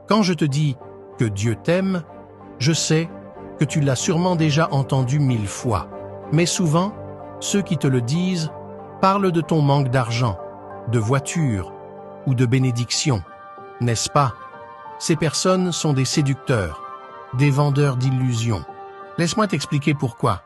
Quand je te dis que Dieu t'aime, je sais que tu l'as sûrement déjà entendu 1000 fois. Mais souvent, ceux qui te le disent parlent de ton manque d'argent, de voiture ou de bénédiction. N'est-ce pas? Ces personnes sont des séducteurs, des vendeurs d'illusions. Laisse-moi t'expliquer pourquoi.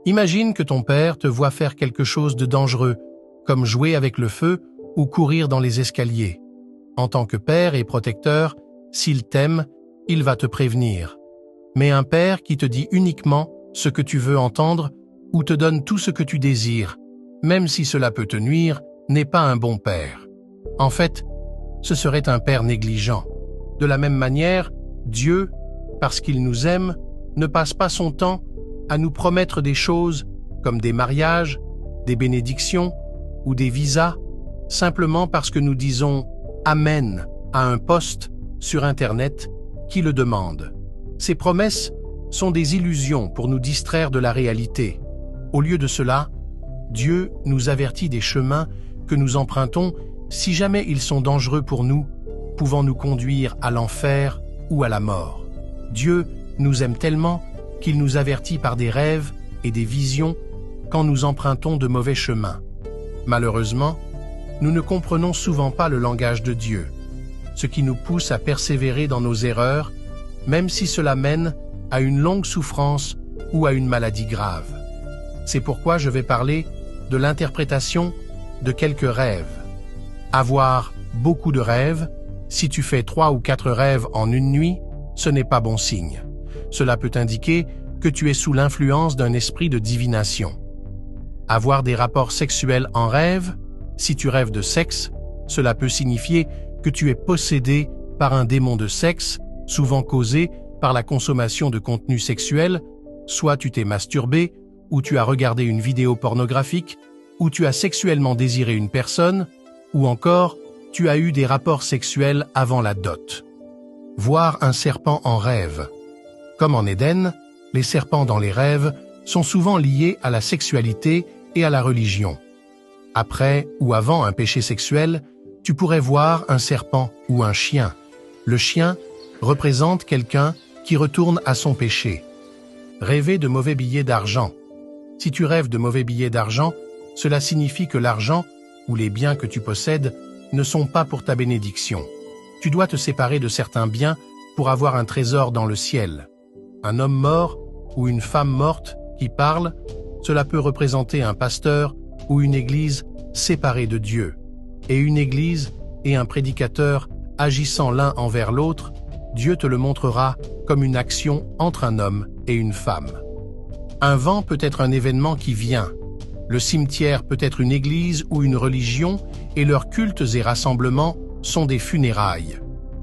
Imagine que ton père te voit faire quelque chose de dangereux, comme jouer avec le feu ou courir dans les escaliers. En tant que père et protecteur, s'il t'aime, il va te prévenir. Mais un père qui te dit uniquement ce que tu veux entendre ou te donne tout ce que tu désires, même si cela peut te nuire, n'est pas un bon père. En fait, ce serait un père négligent. De la même manière, Dieu, parce qu'il nous aime, ne passe pas son temps à nous promettre des choses comme des mariages, des bénédictions ou des visas, simplement parce que nous disons « Amen » à un post sur Internet qui le demande. Ces promesses sont des illusions pour nous distraire de la réalité. Au lieu de cela, Dieu nous avertit des chemins que nous empruntons si jamais ils sont dangereux pour nous, pouvant nous conduire à l'enfer ou à la mort. Dieu nous aime tellement qu'il nous avertit par des rêves et des visions quand nous empruntons de mauvais chemins. Malheureusement, nous ne comprenons souvent pas le langage de Dieu, ce qui nous pousse à persévérer dans nos erreurs, même si cela mène à une longue souffrance ou à une maladie grave. C'est pourquoi je vais parler de l'interprétation de quelques rêves. Avoir beaucoup de rêves, si tu fais 3 ou 4 rêves en une nuit, ce n'est pas bon signe. Cela peut indiquer que tu es sous l'influence d'un esprit de divination. Avoir des rapports sexuels en rêve, si tu rêves de sexe, cela peut signifier que tu es possédé par un démon de sexe, souvent causé par la consommation de contenu sexuel, soit tu t'es masturbé, ou tu as regardé une vidéo pornographique, ou tu as sexuellement désiré une personne, ou encore tu as eu des rapports sexuels avant la dot. Voir un serpent en rêve. Comme en Éden, les serpents dans les rêves sont souvent liés à la sexualité et à la religion. Après ou avant un péché sexuel, tu pourrais voir un serpent ou un chien. Le chien représente quelqu'un qui retourne à son péché. Rêver de mauvais billets d'argent. Si tu rêves de mauvais billets d'argent, cela signifie que l'argent ou les biens que tu possèdes ne sont pas pour ta bénédiction. Tu dois te séparer de certains biens pour avoir un trésor dans le ciel. Un homme mort ou une femme morte qui parle, cela peut représenter un pasteur ou une église séparée de Dieu. Et une église et un prédicateur agissant l'un envers l'autre, Dieu te le montrera comme une action entre un homme et une femme. Un vent peut être un événement qui vient. Le cimetière peut être une église ou une religion et leurs cultes et rassemblements sont des funérailles.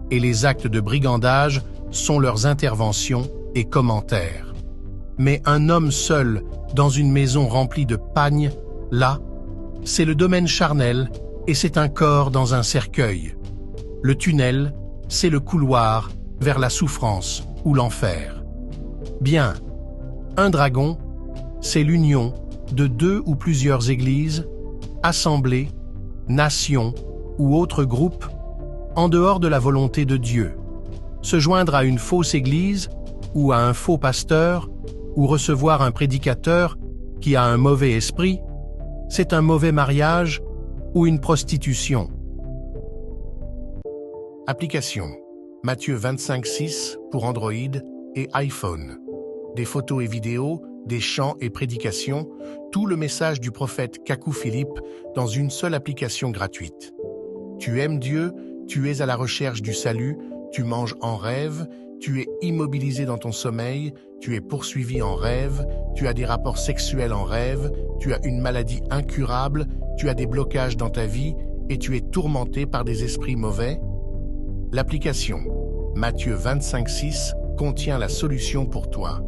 Et les actes de brigandage sont leurs interventions et commentaires. Mais un homme seul dans une maison remplie de pagne, là, c'est le domaine charnel et c'est un corps dans un cercueil. Le tunnel, c'est le couloir vers la souffrance ou l'enfer. Bien, un dragon, c'est l'union de 2 ou plusieurs églises, assemblées, nations ou autres groupes en dehors de la volonté de Dieu. Se joindre à une fausse église ou à un faux pasteur ou recevoir un prédicateur qui a un mauvais esprit, c'est un mauvais mariage ou une prostitution. Application. Matthieu 25:6 pour Android et iPhone. Des photos et vidéos, des chants et prédications, tout le message du prophète Kakou Philippe dans une seule application gratuite. Tu aimes Dieu, tu es à la recherche du salut, tu manges en rêve, Tu es immobilisé dans ton sommeil, tu es poursuivi en rêve, tu as des rapports sexuels en rêve, tu as une maladie incurable, tu as des blocages dans ta vie et tu es tourmenté par des esprits mauvais? L'application Matthieu 25,6 contient la solution pour toi.